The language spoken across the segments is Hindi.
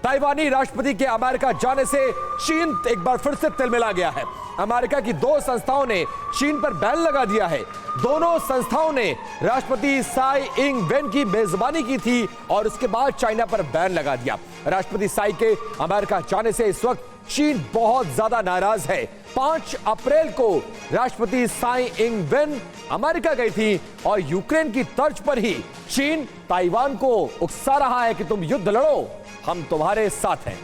ताइवानी राष्ट्रपति के अमेरिका जाने से चीन एक बार फिर से तिलमिला गया है। अमेरिका की दो संस्थाओं ने चीन पर बैन लगा दिया है। दोनों संस्थाओं ने राष्ट्रपति साई इंग वेन की मेजबानी की थी और उसके बाद चाइना पर बैन लगा दिया। राष्ट्रपति साई के अमेरिका जाने से इस वक्त चीन बहुत ज्यादा नाराज है। 5 अप्रैल को राष्ट्रपति साई इंग वेन अमेरिका गई थी और यूक्रेन की तर्ज पर ही चीन ताइवान को उकसा रहा है कि तुम युद्ध लड़ो, हम तुम्हारे साथ हैं।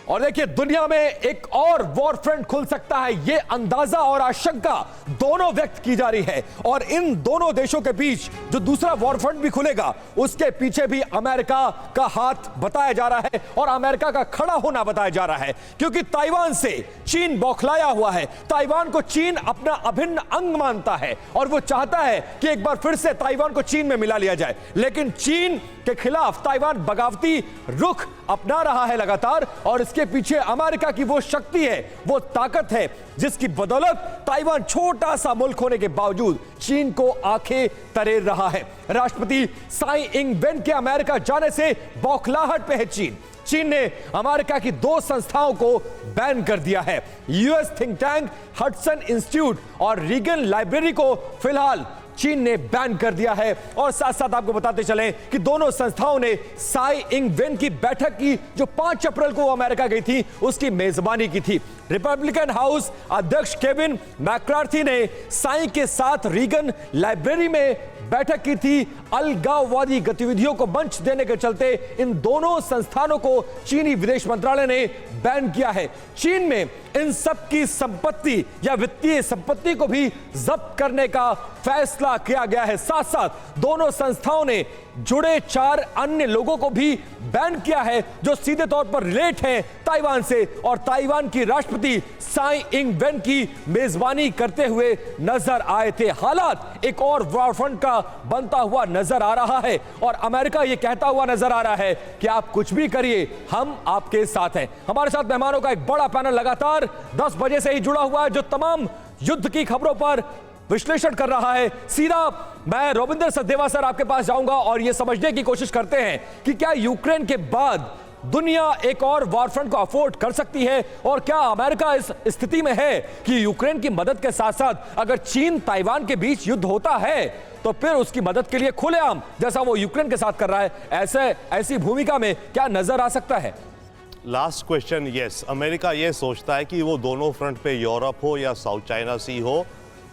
और देखिए, दुनिया में एक और वॉर फ्रंट खुल सकता है, यह अंदाजा और आशंका दोनों व्यक्त की जा रही है। और इन दोनों देशों के बीच जो दूसरा वॉर फ्रंट भी खुलेगा, उसके पीछे भी अमेरिका का हाथ बताया जा रहा है और अमेरिका का खड़ा होना बताया जा रहा है। क्योंकि ताइवान से चीन बौखलाया हुआ है। ताइवान को चीन अपना अभिन्न अंग मानता है और वो चाहता है कि एक बार फिर से ताइवान को चीन में मिला लिया जाए। लेकिन चीन के खिलाफ ताइवान बगावती रुख अपना रहा है लगातार, और इसके पीछे अमेरिका की वो शक्ति है, वो ताकत है, जिसकी बदौलत ताइवान छोटा सा मुल्क होने के बावजूद चीन को आंखें तरेर रहा है। राष्ट्रपति साई इंग वेन के अमेरिका जाने से बौखलाहट पे है चीन। चीन ने अमेरिका की 2 संस्थाओं को बैन कर दिया है। US think tank Hudson institute और रीगन लाइब्रेरी को फिलहाल चीन ने बैन कर दिया है। और साथ साथ आपको बताते चलें कि दोनों संस्थाओं ने साई इंग वेन की बैठक की, जो 5 अप्रैल को अमेरिका गई थी, उसकी मेजबानी की थी। रिपब्लिकन हाउस अध्यक्ष केविन मैकार्थी ने साई के साथ रीगन लाइब्रेरी में बैठक की थी। अलगाववादी गतिविधियों को मंच देने के चलते इन दोनों संस्थानों को चीनी विदेश मंत्रालय ने बैन किया है। चीन में इन सब की संपत्ति या वित्तीय संपत्ति को भी जब्त करने का फैसला किया गया है। साथ साथ दोनों संस्थाओं ने जुड़े 4 अन्य लोगों को भी बैन किया है, जो सीधे तौर पर रिलेट हैं ताइवान से और ताइवान की राष्ट्रपति साई इंग वेन की मेजबानी करते हुए नजर आए थे। हालात एक और वॉर फ्रंट का बनता हुआ नजर आ रहा है और अमेरिका यह कहता हुआ नजर आ रहा है कि आप कुछ भी करिए, हम आपके साथ हैं। हमारे साथ मेहमानों का एक बड़ा पैनल लगातार 10 बजे से ही जुड़ा हुआ है, जो तमाम युद्ध की खबरों पर विश्लेषण कर रहा है। सीधा मैं रविंद्र सचदेवा सर आपके पास जाऊंगा और यह समझने की कोशिश करते हैं कि क्या यूक्रेन के बाद दुनिया एक और वॉर फ्रंट को अफोर्ड कर सकती है, और क्या अमेरिका इस स्थिति में है कि यूक्रेन की मदद के साथ साथ अगर चीन ताइवान के बीच युद्ध होता है तो फिर उसकी मदद के लिए खुलेआम, जैसा वो यूक्रेन के साथ कर रहा है, ऐसी भूमिका में क्या नजर आ सकता है? लास्ट क्वेश्चन, यस, अमेरिका यह सोचता है कि वो दोनों फ्रंट पे यूरोप हो या साउथ चाइना सी हो,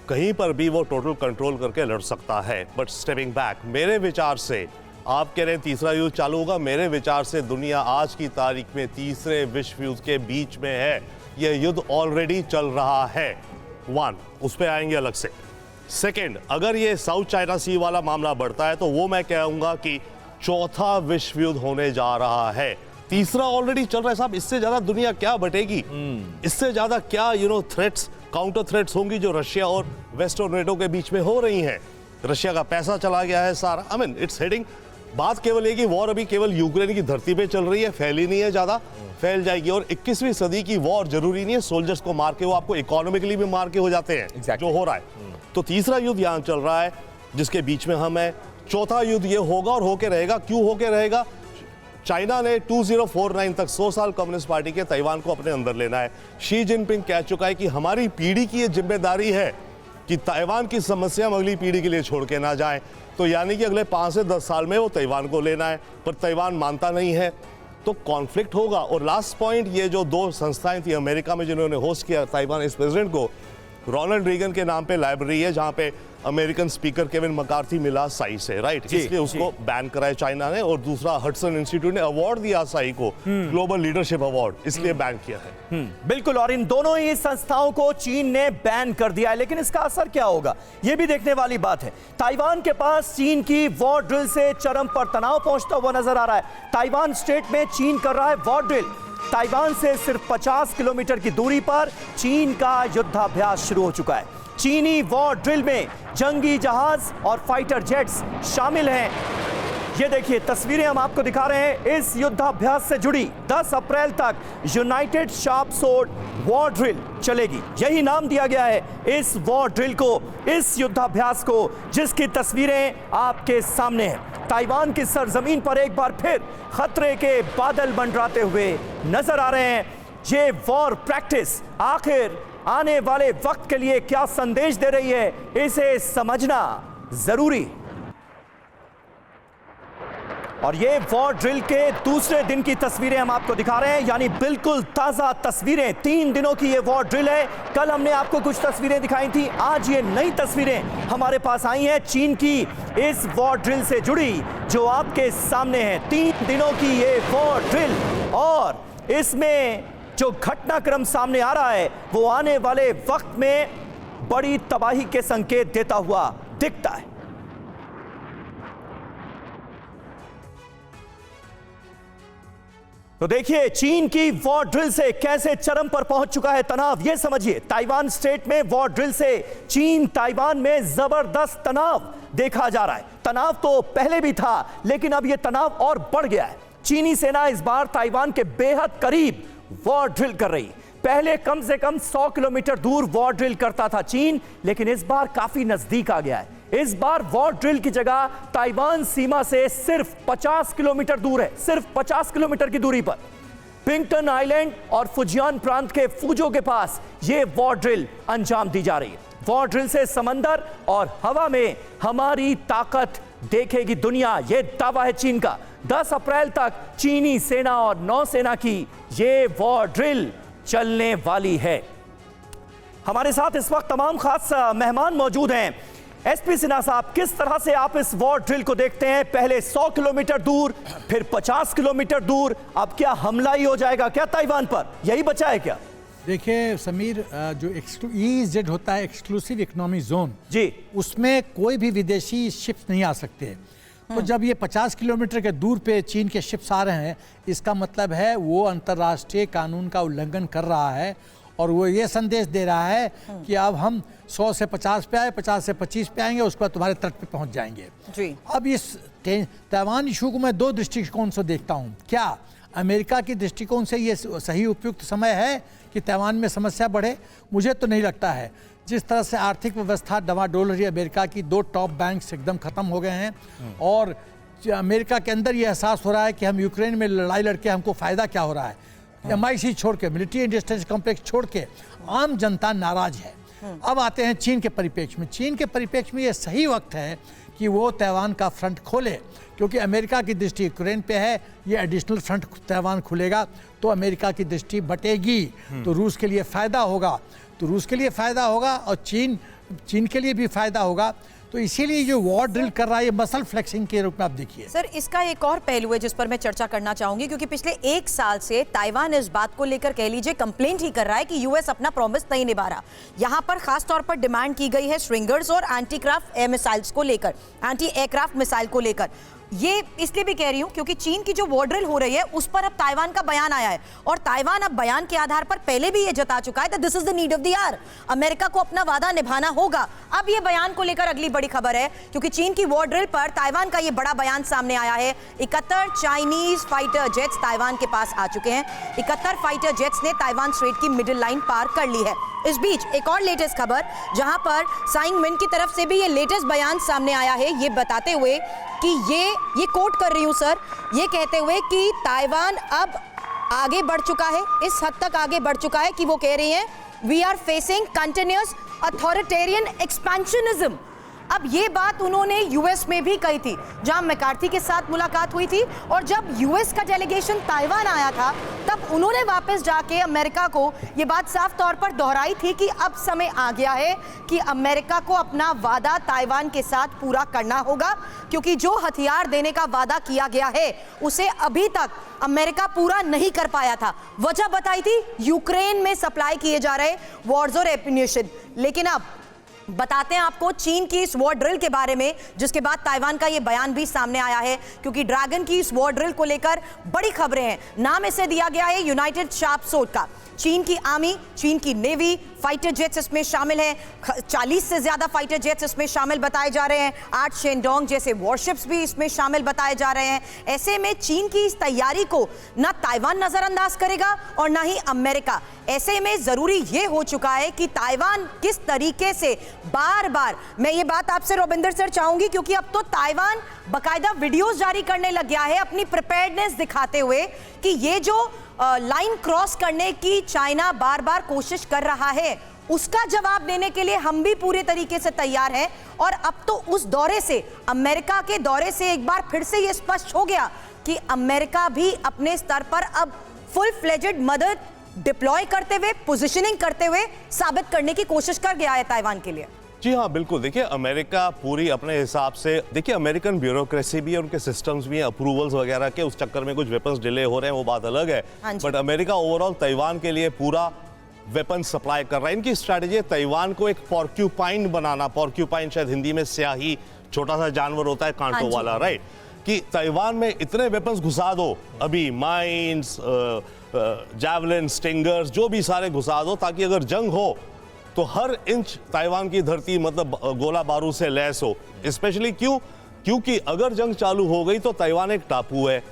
कहीं पर भी वो टोटल कंट्रोल करके लड़ सकता है। बट स्टेपिंग बैक, मेरे विचार से, आप कह रहे हैं तीसरा युद्ध चालू होगा, मेरे विचार से दुनिया आज की तारीख में तीसरे विश्व युद्ध के बीच में है। यह युद्ध ऑलरेडी चल रहा है। 1, उस पर आएंगे अलग से। सेकेंड, अगर ये साउथ चाइना सी वाला मामला बढ़ता है तो वो मैं कहूँगा कि चौथा विश्व युद्ध होने जा रहा है। तीसरा ऑलरेडी चल रहा है साहब, इससे ज्यादा दुनिया क्या बटेगी? इससे ज्यादा क्या थ्रेट्स, काउंटर थ्रेट्स होंगी जो रशिया और वेस्ट और नेटो के बीच में हो रही हैं। रशिया का पैसा चला गया है सारा, आई मीन इट्स हेडिंग। बात केवल ये कि वॉर अभी केवल यूक्रेन की धरती पे चल रही है, फैली नहीं है, ज्यादा फैल जाएगी। और 21वीं सदी की वॉर जरूरी नहीं है सोल्जर्स को मार के, वो आपको इकोनॉमिकली भी मार के हो जाते हैं, जो हो रहा है। तो तीसरा युद्ध यहाँ चल रहा है जिसके बीच में हम है। चौथा युद्ध ये होगा और होके रहेगा। क्यों होके रहेगा? चाइना ने 2049 तक 100 साल कम्युनिस्ट पार्टी के ताइवान को अपने अंदर लेना है। शी जिनपिंग कह चुका है कि हमारी पीढ़ी की ये जिम्मेदारी है कि ताइवान की समस्या हम अगली पीढ़ी के लिए छोड़ के ना जाएं। तो यानी कि अगले 5 से 10 साल में वो ताइवान को लेना है, पर ताइवान मानता नहीं है, तो कॉन्फ्लिक्ट होगा। और लास्ट पॉइंट, ये जो 2 संस्थाएं थी अमेरिका में जिन्होंने होस्ट किया ताइवान इस प्रेसिडेंट को, रोनाल्ड रीगन के नाम पे लाइब्रेरी है जहां पे अमेरिकन स्पीकर केविन मैकार्थी मिला साई से, राइट? इसलिए उसको बैन कराया चाइना ने। और दूसरा, हडसन इंस्टीट्यूट ने अवार्ड दिया साई को, ग्लोबल लीडरशिप अवार्ड, इसलिए बैन किया है। बिल्कुल, और इन दोनों ही संस्थाओं को चीन ने बैन कर दिया है। लेकिन इसका असर क्या होगा, यह भी देखने वाली बात है। ताइवान के पास चीन की वॉर ड्रिल से चरम पर तनाव पहुंचता हुआ नजर आ रहा है। ताइवान स्टेट में चीन कर रहा है वॉर ड्रिल। ताइवान से सिर्फ 50 किलोमीटर की दूरी पर चीन का युद्धाभ्यास शुरू हो चुका है। चीनी वॉर ड्रिल में जंगी जहाज और फाइटर जेट्स शामिल हैं। ये देखिए तस्वीरें हम आपको दिखा रहे हैं इस युद्धाभ्यास से जुड़ी। 10 अप्रैल तक United sharp sword war drill चलेगी, यही नाम दिया गया है इस वॉर ड्रिल को, इस युद्धाभ्यास को, जिसकी तस्वीरें आपके सामने हैं। ताइवान की सरजमीन पर एक बार फिर खतरे के बादल मंडराते हुए नजर आ रहे हैं। ये वॉर प्रैक्टिस आखिर आने वाले वक्त के लिए क्या संदेश दे रही है, इसे समझना जरूरी। और ये वॉर ड्रिल के दूसरे दिन की तस्वीरें हम आपको दिखा रहे हैं, यानी बिल्कुल ताजा तस्वीरें। 3 दिनों की ये वॉर ड्रिल है। कल हमने आपको कुछ तस्वीरें दिखाई थी, आज ये नई तस्वीरें हमारे पास आई हैं चीन की इस वॉर ड्रिल से जुड़ी, जो आपके सामने है। 3 दिनों की ये वॉर ड्रिल, और इसमें जो घटनाक्रम सामने आ रहा है वो आने वाले वक्त में बड़ी तबाही के संकेत देता हुआ दिखता है। तो देखिए चीन की वॉर ड्रिल से कैसे चरम पर पहुंच चुका है तनाव, यह समझिए। ताइवान स्ट्रेट में वॉर ड्रिल से चीन ताइवान में जबरदस्त तनाव देखा जा रहा है। तनाव तो पहले भी था, लेकिन अब यह तनाव और बढ़ गया है। चीनी सेना इस बार ताइवान के बेहद करीब वॉर ड्रिल कर रही। पहले कम से कम 100 किलोमीटर दूर वॉर ड्रिल करता था चीन, लेकिन इस बार काफी नजदीक आ गया है। इस बार वॉर ड्रिल की जगह ताइवान सीमा से सिर्फ 50 किलोमीटर दूर है, सिर्फ 50 किलोमीटर की दूरी पर पिंगटन आइलैंड और फुजियान प्रांत के फूजो के पास यह वॉर ड्रिल अंजाम दी जा रही है। वॉर ड्रिल से समंदर और हवा में हमारी ताकत देखेगी दुनिया, यह दावा है चीन का। 10 अप्रैल तक चीनी सेना और नौसेना की यह वॉर ड्रिल चलने वाली है। हमारे साथ इस वक्त तमाम खास मेहमान मौजूद हैं। एसपी सिन्हा साहब, किस तरह से आप इस वॉर ड्रिल को देखते हैं? पहले 100 किलोमीटर दूर, फिर 50 किलोमीटर दूर, अब क्या हमला ही हो जाएगा क्या ताइवान पर? यही बचा है क्या? देखिए समीर, जो EEZ होता है एक्सक्लूसिव इकोनॉमिक जोन जी, उसमें कोई भी विदेशी शिप्स नहीं आ सकते। तो जब ये 50 किलोमीटर के दूर पे चीन के शिप्स आ रहे हैं, इसका मतलब है वो अंतर्राष्ट्रीय कानून का उल्लंघन कर रहा है, और वो ये संदेश दे रहा है कि अब हम 100 से 50 पे आए, 50 से 25 पे आएंगे, उसके बाद तुम्हारे तट पे पहुंच जाएंगे जी। अब इस ताइवान इशू को मैं 2 दृष्टिकोण से देखता हूं। क्या अमेरिका की दृष्टिकोण से ये सही उपयुक्त समय है कि ताइवान में समस्या बढ़े? मुझे तो नहीं लगता है। जिस तरह से आर्थिक व्यवस्था डवाडोल रही है, अमेरिका की 2 टॉप बैंक्स एकदम खत्म हो गए हैं, और अमेरिका के अंदर ये एहसास हो रहा है कि हम यूक्रेन में लड़ाई लड़के हमको फ़ायदा क्या हो रहा है। MIC छोड़ के, मिलिट्री इंडस्ट्रियल कॉम्प्लेक्स छोड़ के आम जनता नाराज है। अब आते हैं चीन के परिप्रेक्ष्य में। चीन के परिप्रेक्ष्य में ये सही वक्त है कि वो ताइवान का फ्रंट खोले, क्योंकि अमेरिका की दृष्टि यूक्रेन पे है। ये एडिशनल फ्रंट ताइवान खुलेगा तो अमेरिका की दृष्टि बटेगी, तो रूस के लिए फ़ायदा होगा, तो रूस के लिए फ़ायदा होगा, और चीन के लिए भी फ़ायदा होगा। तो इसीलिए जो वॉर ड्रिल कर रहा है ये मसल फ्लेक्सिंग के रूप में आप देखिए। सर, इसका एक और पहलू है जिस पर मैं चर्चा करना चाहूंगी, क्योंकि पिछले 1 साल से ताइवान इस बात को लेकर कह लीजिए कंप्लेंट ही कर रहा है कि यूएस अपना प्रॉमिस नहीं निभा रहा। यहां पर खास तौर पर डिमांड की गई है स्ट्रिंगर्स और एंटी एयरक्राफ्ट मिसाइल को लेकर। ये इसलिए भी कह रही हूं क्योंकि चीन की जो वॉर ड्रिल हो रही है उस पर अब ताइवान का बयान आया है, और ताइवान अब बयान के आधार पर पहले भी ये जता चुका है कि this is the need of the hour, America को अपना वादा निभाना होगा। अब ये बयान को लेकर अगली बड़ी खबर है, क्योंकि चीन की वॉर ड्रिल पर ताइवान का ये बड़ा बयान सामने आया है। 71 चाइनीज फाइटर जेट्स ताइवान के पास आ चुके हैं। 71 फाइटर जेट्स ने ताइवान स्ट्रेट की मिडिल लाइन पार कर ली है। इस बीच एक और लेटेस्ट खबर, जहां पर साइंग मिन की तरफ से भी ये लेटेस्ट बयान सामने आया है, ये बताते हुए कि ये कोट कर रही हूं सर, ये कहते हुए कि ताइवान अब आगे बढ़ चुका है, इस हद तक आगे बढ़ चुका है कि वो कह रही हैं we are facing continuous authoritarian expansionism. अब ये बात उन्होंने यूएस में भी कही थी, जहां मैकार्थी के साथ मुलाकात हुई थी, और जब यूएस का डेलीगेशन ताइवान आया था तब उन्होंने वापस जाके अमेरिका को ये बात साफ तौर पर दोहराई थी कि अब समय आ गया है कि अमेरिका को अपना वादा ताइवान के साथ पूरा करना होगा, क्योंकि जो हथियार देने का वादा किया गया है उसे अभी तक अमेरिका पूरा नहीं कर पाया था। वजह बताई थी यूक्रेन में सप्लाई किए जा रहे वॉर्स और एम्युनिशन, लेकिन अब बताते हैं आपको चीन की इस वॉर ड्रिल के बारे में, जिसके बाद ताइवान का यह बयान भी सामने आया है, क्योंकि ड्रैगन की इस वॉर ड्रिल को लेकर बड़ी खबरें हैं। नाम इसे दिया गया है यूनाइटेड शार्प सोर्ड का। चीन की आर्मी, चीन की नेवी, फाइटर जेट्स इसमें शामिल हैं। 40 से ज्यादा फाइटर जेट्स इसमें शामिल बताए जा रहे हैं। 8 शेनडोंग जैसे वॉरशिप्स भी इसमें शामिल बताए जा रहे हैं। ऐसे में चीन की इस तैयारी को ना ताइवान नजरअंदाज करेगा और ना ही अमेरिका। ऐसे में जरूरी यह हो चुका है कि ताइवान किस तरीके से बार बार, मैं ये बात आपसे रविंदर सर चाहूंगी, क्योंकि अब तो ताइवान बकायदा वीडियोस जारी करने लग गया है अपनी प्रिपेयर्डनेस दिखाते हुए कि ये जो लाइन क्रॉस करने की चाइना बार बार कोशिश कर रहा है, उसका जवाब देने के लिए हम भी पूरे तरीके से तैयार हैं। और अब तो उस दौरे से, अमेरिका के दौरे से एक बार फिर से यह स्पष्ट हो गया कि अमेरिका भी अपने स्तर पर अब फुल फ्लेजेड मदद डिप्लॉय करते हुए, पोजीशनिंग करते हुए साबित करने की कोशिश कर गया है ताइवान के लिए। जी हाँ, बिल्कुल। देखिए, अमेरिका पूरी अपने हिसाब से, देखिए अमेरिकन ब्यूरोक्रेसी भी है, उनके सिस्टम्स भी हैं, अप्रूवल्स वगैरह के, उस चक्कर में कुछ वेपन्स डिले हो रहे हैं, वो बात अलग है। बट अमेरिका ओवरऑल ताइवान के लिए पूरा वेपन सप्लाई कर रहा है। इनकी स्ट्रैटेजी है ताइवान को एक पॉर्क्यूपाइन बनाना। पॉर्क्यूपाइन शायद हिंदी में स्याही, छोटा सा जानवर होता है कांटों वाला, राइट? कि ताइवान में इतने वेपन्स घुसा दो, अभी माइन्स, जैवलिन, स्टिंगर्स, जो भी सारे घुसा दो, ताकि अगर जंग हो तो हर इंच ताइवान की धरती मतलब गोला बारूद से लैस हो। स्पेशली क्योंकि अगर जंग चालू हो गई तो ताइवान एक टापू है,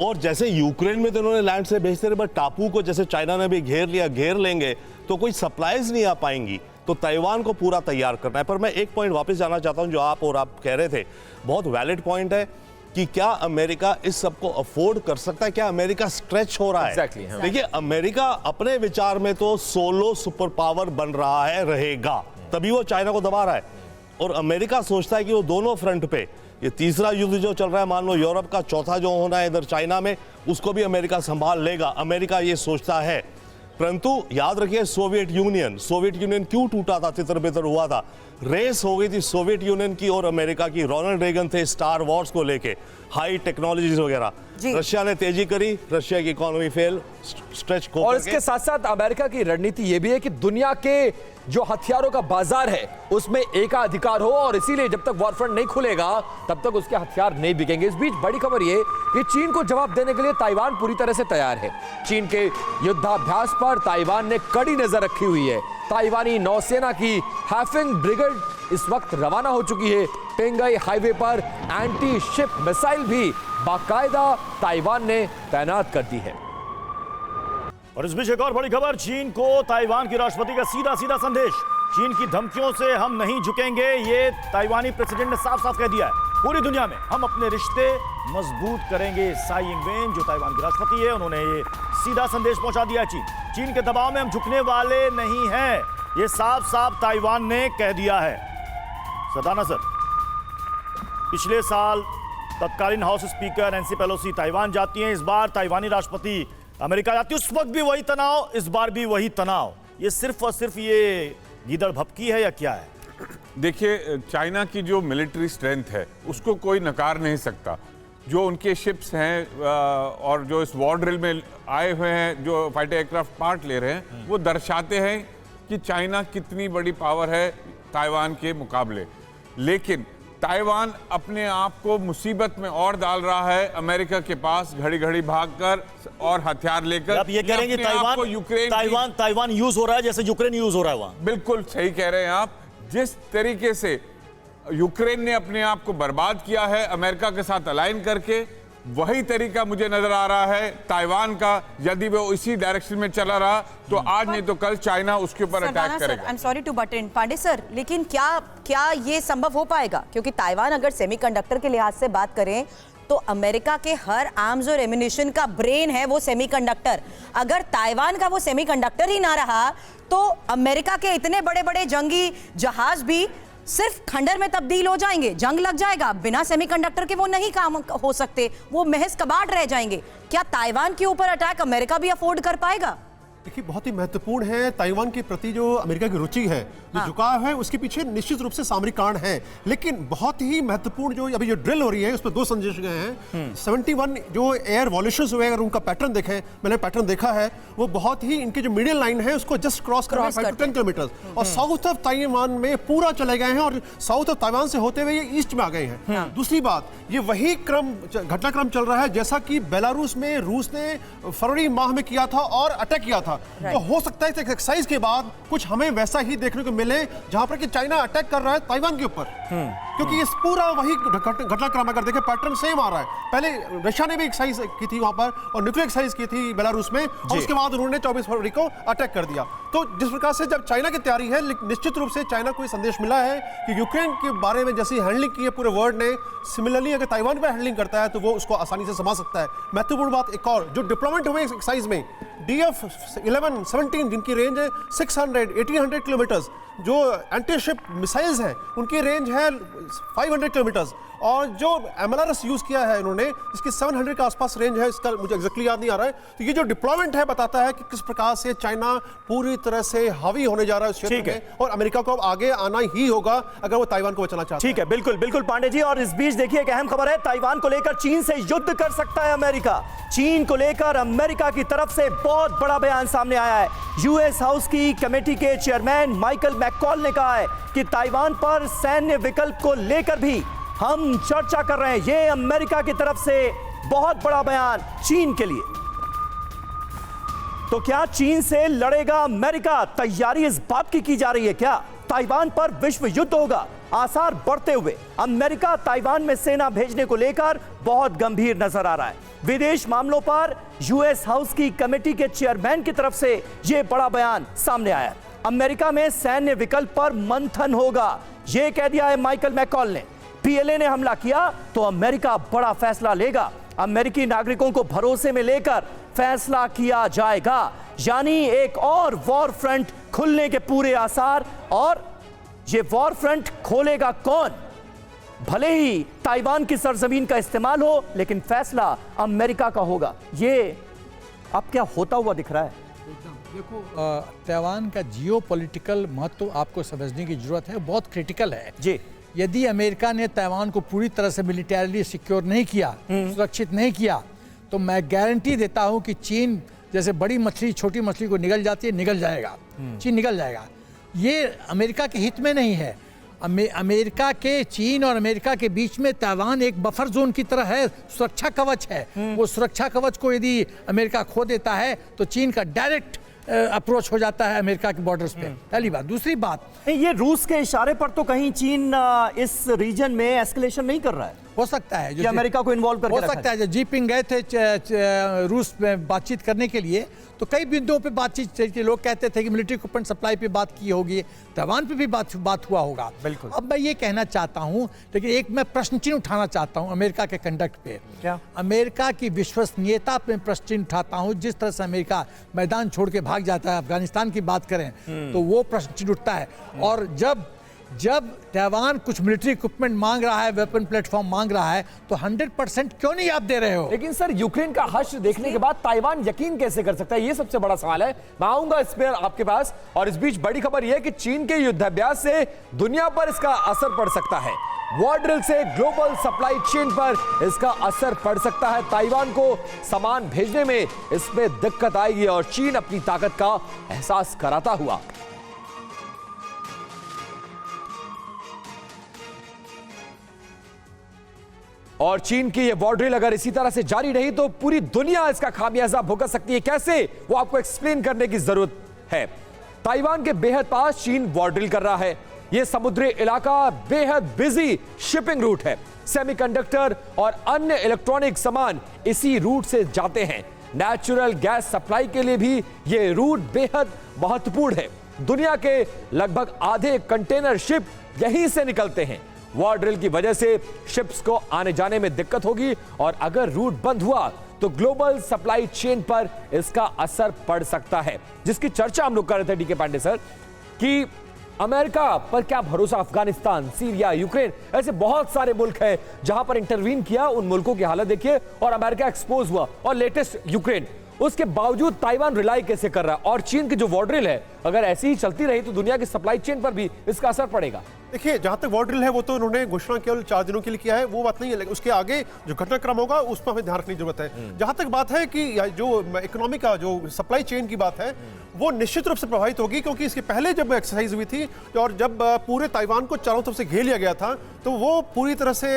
और जैसे यूक्रेन में तो उन्होंने लैंड से भेजते रहे, बट टापू को जैसे चाइना ने भी घेर लिया, घेर लेंगे तो कोई सप्लाईज नहीं आ पाएंगी। तो ताइवान को पूरा तैयार करना है। पर मैं एक पॉइंट वापस जाना चाहता हूं, जो आप कह रहे थे, बहुत वैलिड पॉइंट है कि क्या अमेरिका इस सब को अफोर्ड कर सकता है? क्या अमेरिका स्ट्रेच हो रहा है? Exactly, हाँ। देखिए, अमेरिका अपने विचार में तो सोलो सुपर पावर बन रहा है, रहेगा, तभी वो चाइना को दबा रहा है। और अमेरिका सोचता है कि वो दोनों फ्रंट पे, ये तीसरा युद्ध जो चल रहा है, मान लो यूरोप का, चौथा जो होना है इधर चाइना में, उसको भी अमेरिका संभाल लेगा। अमेरिका ये सोचता है। परंतु याद रखिए, सोवियत यूनियन क्यों टूटा था, तितर बितर हुआ था? रेस हो गई थी सोवियत यूनियन की और अमेरिका की। रोनाल्ड रेगन थे स्टार वॉर्स को लेके, हाई टेक्नोलॉजीज वगैरह। रशिया ने तेजी करी, रशिया की इकोनॉमी फेल, स्ट्रेच को। और इसके साथ साथ अमेरिका की रणनीति यह भी है कि दुनिया के जो हथियारों का बाजार है उसमें एकाधिकार हो, और इसीलिए जब तक वॉर फ्रंट नहीं खुलेगा तब तक उसके हथियार नहीं बिकेंगे। इस बीच बड़ी खबर यह कि चीन को जवाब देने के लिए ताइवान पूरी तरह से तैयार है। चीन के युद्धाभ्यास पर ताइवान ने कड़ी नजर रखी हुई है। ताइवानी नौसेना की हैफिंग ब्रिगेड इस वक्त रवाना हो चुकी है। पेंगाई हाईवे पर एंटी शिप मिसाइल भी बाकायदा ताइवान ने तैनात कर दी है। और इस बीच एक और बड़ी खबर, चीन को ताइवान के राष्ट्रपति का सीधा सीधा संदेश। चीन की धमकियों से हम नहीं झुकेंगे, ये ताइवानी प्रेसिडेंट ने साफ साफ कह दिया है। पूरी दुनिया में हम अपने रिश्ते मजबूत करेंगे। साई इंगवेन, जो ताइवान के राष्ट्रपति है, उन्होंने ये सीधा संदेश पहुंचा दिया। चीन के दबाव में हम झुकने वाले नहीं हैं, ये साफ साफ ताइवान ने कह दिया है। सदाना सर, पिछले साल तत्कालीन house speaker Nancy Pelosi Taiwan जाती हैं, इस बार ताइवानी राष्ट्रपति अमेरिका जाती है। उस वक्त भी वही तनाव, इस बार भी वही तनाव। ये सिर्फ और सिर्फ ये गीदड़ भपकी है या क्या है? देखिए, चाइना की जो मिलिट्री स्ट्रेंथ है उसको कोई नकार नहीं सकता। जो उनके शिप्स हैं और जो इस वॉर ड्रिल में आए हुए हैं, जो फाइटर एयरक्राफ्ट पार्ट ले रहे हैं, वो दर्शाते हैं कि चाइना कितनी बड़ी पावर है ताइवान के मुकाबले। लेकिन ताइवान अपने आप को मुसीबत में और डाल रहा है अमेरिका के पास घड़ी घड़ी भागकर और हथियार लेकर। आप ये कह रहे हैं कि ताइवान यूज हो रहा है जैसे यूक्रेन यूज हो रहा है वहां? बिल्कुल सही कह रहे हैं आप। जिस तरीके से यूक्रेन ने अपने आप को बर्बाद किया है अमेरिका के साथ अलाइन करके, वही तरीका मुझे नजर आ रहा है ताइवान का। यदि वो इसी डायरेक्शन में चला रहा तो आज नहीं तो कल चाइना उसके ऊपर अटैक करेगा। I am sorry to butt in, Pandey sir, लेकिन क्या ये संभव हो पाएगा? क्योंकि ताइवान अगर सेमीकंडक्टर के लिहाज से बात करें तो अमेरिका के हर आर्म्स और एम्युनिशन का ब्रेन है वो सेमीकंडक्टर। अगर ताइवान का वो सेमीकंडक्टर ही ना रहा तो अमेरिका के इतने बड़े बड़े जंगी जहाज भी सिर्फ खंडर में तब्दील हो जाएंगे, जंग लग जाएगा। बिना सेमीकंडक्टर के वो नहीं काम हो सकते, वो महज कबाड़ रह जाएंगे। क्या ताइवान के ऊपर अटैक अमेरिका भी अफोर्ड कर पाएगा? देखिए, बहुत ही महत्वपूर्ण है। ताइवान के प्रति जो अमेरिका की रुचि है जो झुकाव है उसके पीछे निश्चित रूप से सामरिक कारण है, लेकिन बहुत ही महत्वपूर्ण जो अभी जो ड्रिल हो रही है उसमें 2 संदेश गए हैं। 71 जो एयर वॉल्यूशंस हुए, अगर उनका पैटर्न देखें, मैंने पैटर्न देखा है, वो बहुत ही इनके जो मीडियन लाइन है उसको जस्ट क्रॉस कर रहे हैं 5 to 10 किलोमीटर, और साउथ ऑफ ताइवान में पूरा चले गए हैं और साउथ ऑफ ताइवान से होते हुए ये ईस्ट में आ गए हैं। दूसरी बात, ये वही घटनाक्रम चल रहा है जैसा कि बेलारूस में रूस ने फरवरी माह में किया था और अटैक किया था। तो हो सकता है इस एक्सरसाइज के बाद कुछ हमें वैसा ही देखने को मिले जहां पर कि चाइना अटैक कर रहा है ताइवान के ऊपर, क्योंकि ये पूरा वही घटनाक्रम अगर देखें पैटर्न सेम आ रहा है। पहले रशिया ने भी एक्सरसाइज की थी वहां पर और न्यूक्लियर एक्सरसाइज की थी बेलारूस में, और उसके बाद उन्होंने 24 फरवरी को अटैक कर दिया। तो जिस प्रकार से जब चाइना की तैयारी है, निश्चित रूप से चाइना को संदेश मिला है कि यूक्रेन के बारे में जैसी हैंडलिंग की है पूरे वर्ल्ड ने, सिमिलरली अगर ताइवान पर हैंडलिंग करता है तो वो उसको आसानी से संभाल सकता है। महत्वपूर्ण बात एक और, जो डिप्लॉयमेंट हुए एक्सरसाइज में DF-11, 17 जिनकी रेंज है 600-1800 किलोमीटर, जो एंटी शिप मिसाइल्स हैं उनकी रेंज है 500 किलोमीटर, और जो MLRS यूज किया है इन्होंने इसकी 700 के आसपास रेंज है, इसका मुझे एग्जैक्टली याद नहीं आ रहा है। तो ये जो डिप्लॉयमेंट है बताता है कि किस प्रकार से चाइना पूरी तरह से हावी होने जा रहा है उस क्षेत्र में, और अमेरिका को अब आगे आना ही होगा अगर वो ताइवान को बचाना चाहता है। ठीक है, बिल्कुल बिल्कुल पांडे जी। और इस बीच देखिए एक अहम खबर है, ताइवान को लेकर चीन से युद्ध कर सकता है अमेरिका। चीन को लेकर अमेरिका की तरफ से बहुत बड़ा बयान सामने आया है। यूएस हाउस की कमेटी के चेयरमैन माइकल मैककॉल ने कहा है कि ताइवान पर सैन्य विकल्प को लेकर भी हम चर्चा कर रहे हैं। यह अमेरिका की तरफ से बहुत बड़ा बयान चीन के लिए। तो क्या चीन से लड़ेगा अमेरिका? तैयारी इस बात की जा रही है क्या ताइवान पर विश्व युद्ध होगा? आसार बढ़ते हुए अमेरिका ताइवान में सेना भेजने को लेकर बहुत गंभीर नजर आ रहा है। विदेश मामलों पर यूएस हाउस की कमेटी के चेयरमैन की तरफ से यह बड़ा बयान सामने आया। अमेरिका में सैन्य विकल्प पर मंथन होगा, यह कह दिया है माइकल मैककॉल ने। पीएलए ने हमला किया तो अमेरिका बड़ा फैसला लेगा, अमेरिकी नागरिकों को भरोसे में लेकर फैसला किया जाएगा। यानी एक और वॉर फ्रंट खुलने के पूरे आसार। और ये वॉर फ्रंट खोलेगा कौन? भले ही ताइवान की सरजमीन का इस्तेमाल हो, लेकिन फैसला अमेरिका का होगा। ये अब क्या होता हुआ दिख रहा है? देखो, ताइवान का जियोपॉलिटिकल महत्व आपको समझने की जरूरत है, बहुत क्रिटिकल है जी। यदि अमेरिका ने ताइवान को पूरी तरह से मिलिटरीली सिक्योर नहीं किया, सुरक्षित नहीं किया, तो मैं गारंटी देता हूं कि चीन जैसे बड़ी मछली छोटी मछली को निगल जाती है, निगल जाएगा, चीन निगल जाएगा। ये अमेरिका के हित में नहीं है। अमेरिका के, चीन और अमेरिका के बीच में ताइवान एक बफर जोन की तरह है, सुरक्षा कवच है। वो सुरक्षा कवच को यदि अमेरिका खो देता है तो चीन का डायरेक्ट अप्रोच हो जाता है अमेरिका के बॉर्डर्स पे। पहली बात। दूसरी बात, ये रूस के इशारे पर तो कहीं चीन इस रीजन में एस्केलेशन नहीं कर रहा है। हो सकता है जो अमेरिका को इन्वॉल्व करके हो सकता है। जब जीपिंग गए थे रूस में बातचीत करने के लिए, तो कई बिंदुओं पे बातचीत चली थी। लोग कहते थे कि मिलिट्री इक्विपमेंट सप्लाई पे बात की होगी, ताइवान पे भी बात हुआ होगा। बिल्कुल। अब मैं ये कहना चाहता हूं, लेकिन एक मैं प्रश्न चिन्ह उठाना चाहता हूं अमेरिका के कंडक्ट पे। क्या? अमेरिका की विश्वसनीयता पे प्रश्न चिन्ह उठाता हूं। जिस तरह से अमेरिका मैदान छोड़ के भाग जाता है, अफगानिस्तान की बात करें तो वो प्रश्न चिन्ह उठता है। और जब ताइवान कुछ मिलिट्री इक्विपमेंट मांग रहा है, वेपन प्लेटफॉर्म मांग रहा है, तो 100% क्यों नहीं आप दे रहे हो? लेकिन सर, यूक्रेन का हश्र देखने के बाद ताइवान यकीन कैसे कर सकता है? ये सबसे बड़ा सवाल है। मैं आऊंगा इस पर आपके पास। और इस बीच बड़ी खबर यह है कि चीन के युद्धाभ्यास से दुनिया पर इसका असर पड़ सकता है। वॉर ड्रिल से ग्लोबल सप्लाई चेन पर इसका असर पड़ सकता है। ताइवान को सामान भेजने में इसमें दिक्कत आएगी और चीन अपनी ताकत का एहसास कराता हुआ। और चीन की ये वॉर ड्रिल अगर इसी तरह से जारी रही तो पूरी दुनिया इसका खामियाजा भुगत सकती है। कैसे, वो आपको एक्सप्लेन करने की जरूरत है। ताइवान के बेहद पास चीन वॉर ड्रिल कर रहा है। यह समुद्री इलाका बेहद बिजी शिपिंग रूट है। सेमीकंडक्टर और अन्य इलेक्ट्रॉनिक सामान इसी रूट से जाते हैं। नेचुरल गैस सप्लाई के लिए भी यह रूट बेहद महत्वपूर्ण है। दुनिया के लगभग आधे कंटेनर शिप यहीं से निकलते हैं। वॉर ड्रिल की वजह से शिप्स को आने जाने में दिक्कत होगी और अगर रूट बंद हुआ तो ग्लोबल सप्लाई चेन पर इसका असर पड़ सकता है, जिसकी चर्चा हम लोग कर रहे थे डीके पांडे सर कि अमेरिका पर क्या भरोसा। अफगानिस्तान, सीरिया, यूक्रेन, ऐसे बहुत सारे मुल्क हैं जहां पर इंटरवीन किया। उन मुल्कों की हालत देखिए और अमेरिका एक्सपोज हुआ। और लेटेस्ट यूक्रेन, उसके बावजूद ताइवान रिलाई कैसे कर रहा है? और चीन की जो वॉर ड्रिल है अगर ऐसी ही चलती रही तो दुनिया की सप्लाई चेन पर भी इसका असर पड़ेगा। देखिए, जहां तक वॉर ड्रिल है वो तो उन्होंने घोषणा केवल 4 दिनों के लिए किया है, वो बात नहीं है, लेकिन उसके आगे जो घटनाक्रम होगा उस पर हमें ध्यान रखने की जरूरत है। जहां तक बात है कि जो इकोनॉमी का जो सप्लाई चेन की बात है वो निश्चित रूप से प्रभावित होगी, क्योंकि इसके पहले जब एक्सरसाइज हुई थी और जब पूरे ताइवान को चारों तरफ से घेर लिया गया था तो वो पूरी तरह से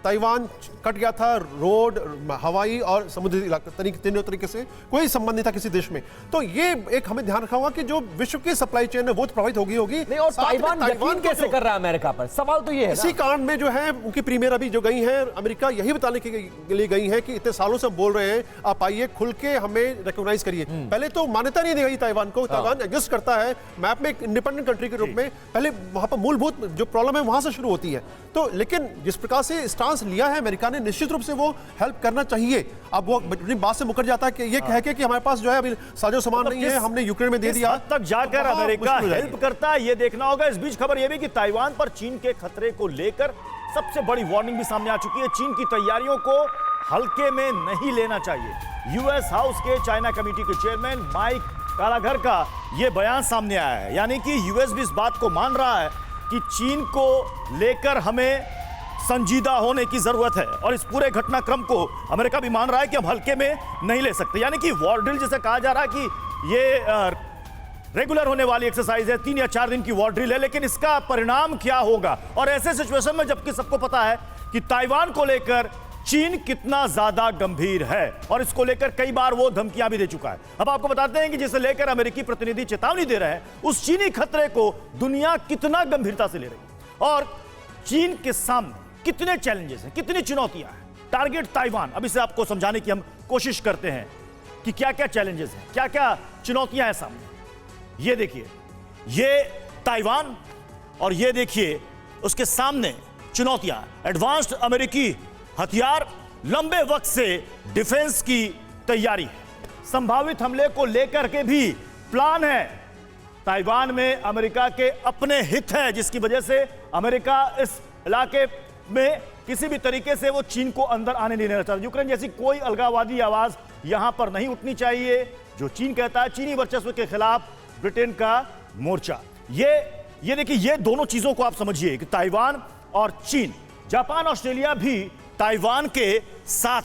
ताइवान कट गया था, रोड, हवाई और समुद्री इलाके तीनों तरीके से कोई संबंध नहीं था किसी देश में। तो ये एक हमें ध्यान रखना होगा कि जो विश्व की सप्लाई चेन है वो तो प्रभावित होगी नहीं, और ताइवान यकीन कैसे कर रहा है अमेरिका पर? सवाल तो ये है इसी कारण में जो है उनकी प्रीमियर अभी जो गई हैं अमेरिका यही बताने के लिए गई हैं कि इतने सालों से हम बोल रहे हैं, आप आइए खुल के हमें रिकॉग्नाइज करिए। पहले तो मान्यता नहीं दी गई ताइवान को, ताइवान एग्जिस्ट करता है मैप में एक इंडिपेंडेंट कंट्री के रूप में, पहले वहां पर मूलभूत जो प्रॉब्लम है वहां से शुरू होती है। तो लेकिन जिस प्रकार से स्टांस लिया है अमेरिका ने, निश्चित रूप से वो हेल्प करना चाहिए। अब वो अपनी बात से मुकर जाता है कि ये कह के कि हमारे पास जो है अभी साजो सामान नहीं है, हमने यूक्रेन में दे दिया। हद तक जाकर अमेरिका हेल्प करता है ये देखना होगा। इस बीच खबर ये भी कि ताइवान पर चीन के खतरे को लेकर सबसे बड़ी वार्निंग भी सामने आ चुकी है। चीन की तैयारियों को हल्के में नहीं लेना चाहिए। यूएस हाउस के चाइना कमेटी के चेयरमैन माइक कालाघर का यह बयान सामने आया है, यानी कि यूएस भी इस बात को मान रहा है कि चीन को लेकर हमें संजीदा होने की जरूरत है, और इस पूरे घटनाक्रम को अमेरिका भी मान रहा है कि हम हल्के में नहीं ले सकते। यानी कि वॉर ड्रिल जिसे कहा जा रहा है कि ये रेगुलर होने वाली एक्सरसाइज है, 3 या 4 दिन की वॉर ड्रिल है, लेकिन इसका परिणाम क्या होगा? और ऐसे सिचुएशन में जबकि सबको पता है कि ताइवान को लेकर चीन कितना ज्यादा गंभीर है और इसको लेकर कई बार वो धमकियां भी दे चुका है। अब आपको बताते हैं कि जिसे लेकर अमेरिकी प्रतिनिधि चेतावनी दे रहे हैं, उस चीनी खतरे को दुनिया कितना गंभीरता से ले रही है और चीन के सामने कितने चैलेंजेस हैं, कितनी चुनौतियां हैं। टारगेट ताइवान, अब इसे आपको समझाने की हम कोशिश करते हैं कि क्या क्या चैलेंजेस हैं, क्या क्या चुनौतियां हैं सामने। ये देखिए, ये ताइवान और ये देखिए उसके सामने चुनौतियां। एडवांस्ड अमेरिकी हथियार, लंबे वक्त से डिफेंस की तैयारी है, संभावित हमले को लेकर के भी प्लान है। ताइवान में अमेरिका के अपने हित है, जिसकी वजह से अमेरिका इस इलाके में किसी भी तरीके से वो चीन को अंदर आने नहीं देना चाहता। यूक्रेन जैसी कोई अलगाववादी आवाज यहां पर नहीं उठनी चाहिए। जो चीन कहता है, चीनी वर्चस्व के खिलाफ ब्रिटेन का मोर्चा। ये देखिए, ये दोनों चीजों को आप समझिए कि ताइवान और चीन, जापान, ऑस्ट्रेलिया भी ताइवान के साथ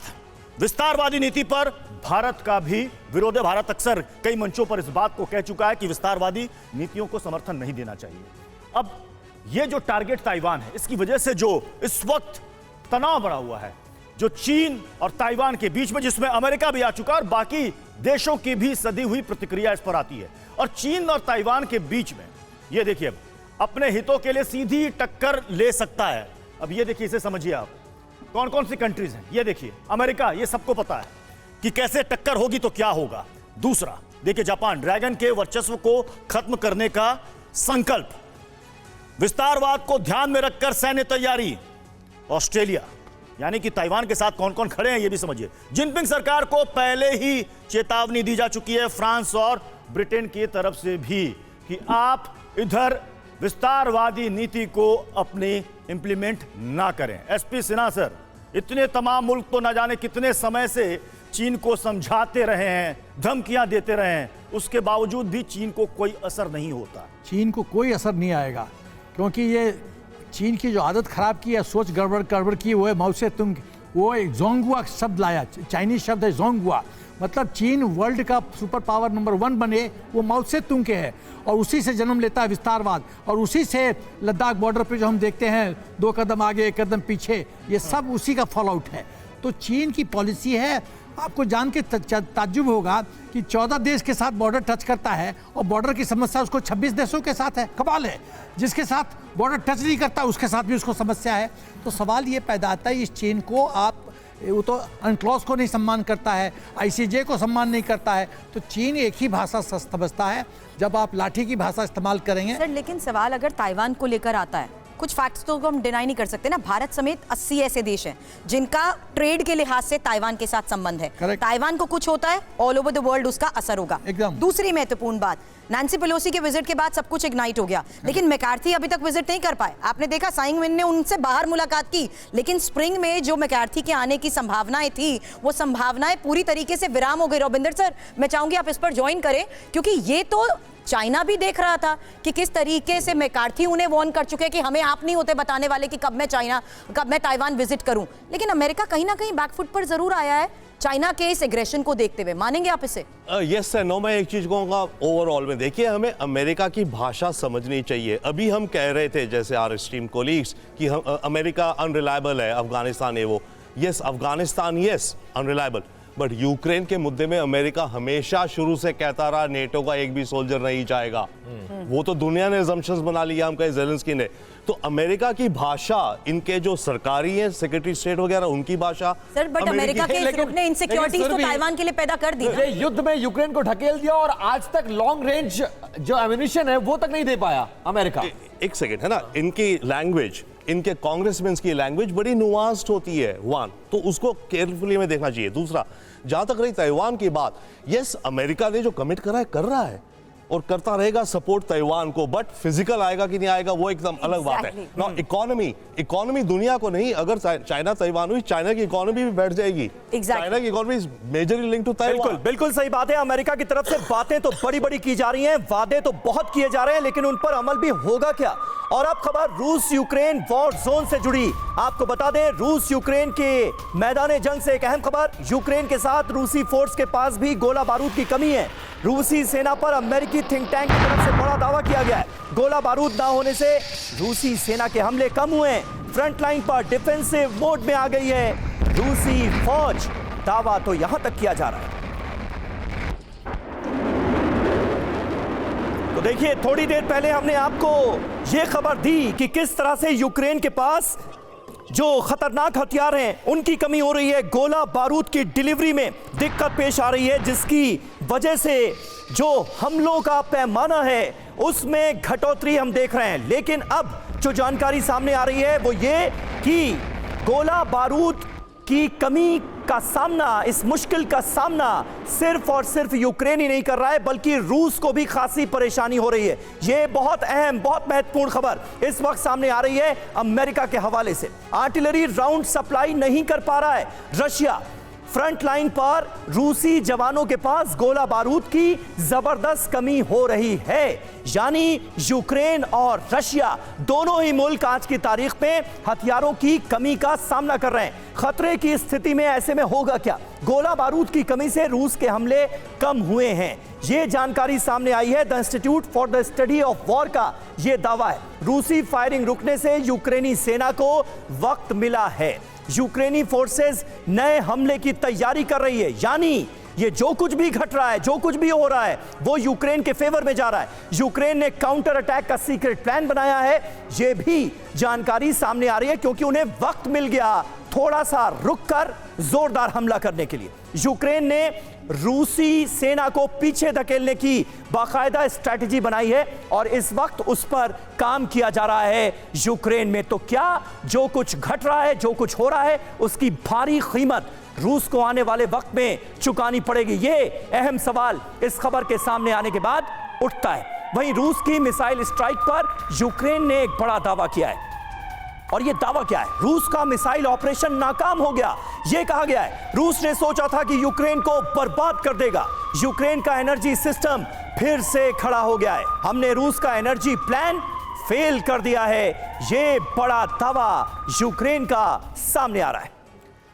विस्तारवादी नीति पर भारत का भी विरोध है। भारत अक्सर कई मंचों पर इस बात को कह चुका है कि विस्तारवादी नीतियों को समर्थन नहीं देना चाहिए। अब ये जो टारगेट ताइवान है, इसकी वजह से जो इस वक्त तनाव बढ़ा हुआ है जो चीन और ताइवान के बीच में, जिसमें अमेरिका भी आ चुका है और बाकी देशों की भी सदी हुई प्रतिक्रिया इस पर आती है। और चीन और ताइवान के बीच में ये देखिए, अब अपने हितों के लिए सीधी टक्कर ले सकता है। अब ये देखिए, इसे समझिए आप, कौन कौन सी कंट्रीज हैं। ये देखिए, अमेरिका, ये सबको पता है कि कैसे टक्कर होगी तो क्या होगा। दूसरा देखिए, जापान, ड्रैगन के वर्चस्व को खत्म करने का संकल्प, विस्तारवाद को ध्यान में रखकर सैन्य तैयारी। ऑस्ट्रेलिया, यानी कि ताइवान के साथ कौन कौन खड़े हैं ये भी समझिए। जिनपिंग सरकार को पहले ही चेतावनी दी जा चुकी है फ्रांस और ब्रिटेन की तरफ से भी कि आप इधर विस्तारवादी नीति को अपनी इंप्लीमेंट ना करें। एसपी सिन्हा सर, इतने तमाम मुल्क तो ना जाने कितने समय से चीन को समझाते रहे हैं, धमकियां देते रहे हैं, उसके बावजूद भी चीन को कोई असर नहीं होता। चीन को कोई असर नहीं आएगा, क्योंकि ये चीन की जो आदत खराब की है, सोच गड़बड़ की, वो है माओ से तुंग, वो एक जोंगुआ शब्द लाया, चाइनीज शब्द है जोंगुआ, मतलब चीन वर्ल्ड का सुपर पावर नंबर 1 बने, वो माओ से तुंग के है और उसी से जन्म लेता है विस्तारवाद। और उसी से लद्दाख बॉर्डर पे जो हम देखते हैं 2 कदम आगे 1 कदम पीछे, ये सब उसी का फॉल आउट है। तो चीन की पॉलिसी है, आपको जान के ताज्जुब होगा कि 14 देश के साथ बॉर्डर टच करता है और बॉर्डर की समस्या उसको 26 देशों के साथ है। कमाल है, जिसके साथ बॉर्डर टच नहीं करता उसके साथ भी उसको समस्या है। तो सवाल ये पैदा आता है, इस चीन को आप, वो तो अनक्लॉज को नहीं सम्मान करता है, आईसीजे को सम्मान नहीं करता है, तो चीन एक ही भाषा समझता है। जब आप लाठी की भाषा इस्तेमाल करेंगे। सर, लेकिन सवाल अगर ताइवान को लेकर आता है कुछ फैक्ट्स तो हम डिनाई नहीं कर सकते ना। भारत समेत 80 ऐसे देश हैं जिनका ट्रेड के लिहाज से ताइवान के साथ संबंध है। Correct. ताइवान को कुछ होता है, ऑल ओवर द वर्ल्ड उसका असर होगा। एकदम। दूसरी महत्वपूर्ण बात, नैन्सी पेलोसी के विजिट के बाद सब कुछ इग्नाइट हो गया, लेकिन मैकार्थी अभी तक विजिट नहीं कर पाए। आपने देखा साइंग विन ने उनसे बाहर मुलाकात की, लेकिन स्प्रिंग में जो मैकार्थी के आने की संभावनाएं थी, वो संभावनाएं पूरी तरीके से विराम हो गई। रविंदर सर, मैं चाहूंगी आप इस पर ज्वाइन करें, क्योंकि ये तो चाइना भी देख रहा था कि किस तरीके से मैकार्थी उन्हें वार्न कर चुके हैं कि हमें आप नहीं होते बताने वाले कि कब मैं ताइवान विजिट करूं। लेकिन अमेरिका कहीं ना कहीं बैकफुट पर जरूर आया है चाइना के इस एग्रेशन को देखते हुए। मानेंगे आप इसे? यस सर, नो, मैं एक चीज कहूंगा ओवरऑल में, देखिए हमें अमेरिका की भाषा समझनी चाहिए। अभी हम कह रहे थे जैसे आर स्ट्रीम कोलीग्स कि हम अमेरिका अनरिलायबल है, अफगानिस्तान है वो। Yes, Afghanistan yes unreliable, but Ukraine के मुद्दे में अमेरिका हमेशा शुरू से कहता रहा नेटो का एक भी सोल्जर नहीं जाएगा। वो तो दुनिया ने assumptions बना लिया, हम कहे ज़ेलेंस्की ने। तो अमेरिका की भाषा, इनके जो सरकारी हैं सेक्रेटरी स्टेट वगैरह, उनकी भाषा। सर, बट अमेरिका के इस रुकने इनसिक्योरिटीज तो ताइवान के लिए पैदा कर दी ना। ये युद्ध में यूक्रेन को ढकेल दिया और आज तक लॉन्ग रेंज जो एम्युनिशन है वो तक नहीं दे पाया अमेरिका। एक सेकेंड है ना, इनकी लैंग्वेज, इनके कांग्रेसमैन की लैंग्वेज बड़ी नुआंस्ड होती है, वन, तो उसको केयरफुली हमें देखना चाहिए। दूसरा, जहां तक रही ताइवान की बात, यस अमेरिका ने जो कमिट करा है कर रहा है और करता रहेगा सपोर्ट ताइवान को, बट फिजिकल आएगा कि नहीं आएगा वो एकदम अलग बात है ना। इकोनॉमी दुनिया को नहीं, अगर चाइना ताइवान हुई, चाइना की इकोनॉमी भी बैठ जाएगी। चाइना की economy is majorly linked to Taiwan. बिल्कुल सही बात है। अमेरिका की तरफ से बातें तो बड़ी बड़ी की जा रही हैं, वादे तो बहुत किए जा रहे हैं, लेकिन उन पर अमल भी होगा क्या? और अब खबर रूस यूक्रेन वॉर जोन से जुड़ी। आपको बता दें, रूस यूक्रेन के मैदान जंग से एक अहम खबर। यूक्रेन के साथ रूसी फोर्स के पास भी गोला बारूद की कमी है। रूसी सेना पर अमेरिकी थिंक टैंक की तरफ से बड़ा दावा किया गया है। गोला बारूद ना होने से रूसी सेना के हमले कम हुए हैं। फ्रंट लाइन पर डिफेंसिव मोड में आ गई है रूसी फौज। दावा तो यहां तक किया जा रहा है। तो देखिए, थोड़ी देर पहले हमने आपको यह खबर दी कि किस तरह से यूक्रेन के पास जो खतरनाक हथियार हैं उनकी कमी हो रही है। गोला बारूद की डिलीवरी में दिक्कत पेश आ रही है, जिसकी वजह से जो हमलों का पैमाना है उसमें घटोतरी हम देख रहे हैं। लेकिन अब जो जानकारी सामने आ रही है वो ये कि गोला बारूद की कमी का सामना, इस मुश्किल का सामना सिर्फ और सिर्फ यूक्रेन ही नहीं कर रहा है, बल्कि रूस को भी खासी परेशानी हो रही है। यह बहुत अहम, बहुत महत्वपूर्ण खबर इस वक्त सामने आ रही है अमेरिका के हवाले से। आर्टिलरी राउंड सप्लाई नहीं कर पा रहा है रशिया। फ्रंट लाइन पर रूसी जवानों के पास गोला बारूद की जबरदस्त कमी हो रही है। यानी यूक्रेन और रशिया दोनों ही मुल्क आज की तारीख में हथियारों की कमी का सामना कर रहे हैं। खतरे की स्थिति में ऐसे में होगा क्या? गोला बारूद की कमी से रूस के हमले कम हुए हैं, यह जानकारी सामने आई है। The institute for the study of war का यह दावा है। रूसी फायरिंग रुकने से यूक्रेनी सेना को वक्त मिला है। यूक्रेनी फोर्सेस नए हमले की तैयारी कर रही है। यानी ये जो कुछ भी घट रहा है, जो कुछ भी हो रहा है, वो यूक्रेन के फेवर में जा रहा है। यूक्रेन ने काउंटर अटैक का सीक्रेट प्लान बनाया है, ये भी जानकारी सामने आ रही है, क्योंकि उन्हें वक्त मिल गया थोड़ा सा रुककर जोरदार हमला करने के लिए। यूक्रेन ने रूसी सेना को पीछे धकेलने की बाकायदा स्ट्रैटेजी बनाई है और इस वक्त उस पर काम किया जा रहा है यूक्रेन में। तो क्या जो कुछ घट रहा है, जो कुछ हो रहा है, उसकी भारी कीमत रूस को आने वाले वक्त में चुकानी पड़ेगी? ये अहम सवाल इस खबर के सामने आने के बाद उठता है। वहीं रूस की मिसाइल स्ट्राइक पर यूक्रेन ने एक बड़ा दावा किया है, और यह दावा क्या है? रूस का मिसाइल ऑपरेशन नाकाम हो गया। यह कहा गया है रूस ने सोचा था कि यूक्रेन को बर्बाद कर देगा। यूक्रेन का एनर्जी सिस्टम फिर से खड़ा हो गया है। हमने रूस का एनर्जी प्लान फेल कर दिया है। यह बड़ा दावा यूक्रेन का सामने आ रहा है।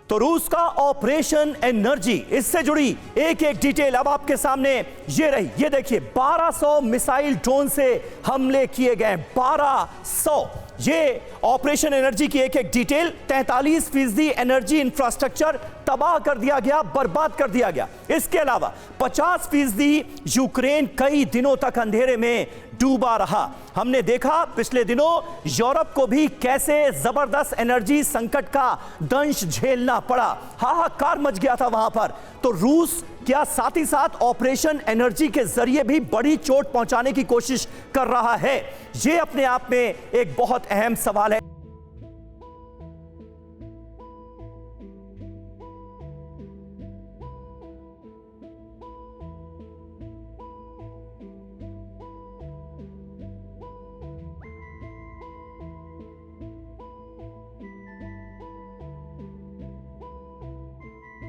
तो रूस का ऑपरेशन एनर्जी, इससे जुड़ी एक एक डिटेल अब आपके सामने ये रही। ये देखिए, 1200 मिसाइल ड्रोन से हमले किए गए। 1200। ये ऑपरेशन एनर्जी की एक एक डिटेल। 43% एनर्जी इंफ्रास्ट्रक्चर तबाह कर दिया गया, बर्बाद कर दिया गया। इसके अलावा 50% यूक्रेन कई दिनों तक अंधेरे में डूबा रहा। हमने देखा पिछले दिनों यूरोप को भी कैसे जबरदस्त एनर्जी संकट का दंश झेलना पड़ा, हाहाकार मच गया था वहां पर। तो रूस क्या साथ ही साथ ऑपरेशन एनर्जी के जरिए भी बड़ी चोट पहुंचाने की कोशिश कर रहा है? यह अपने आप में एक बहुत अहम सवाल है।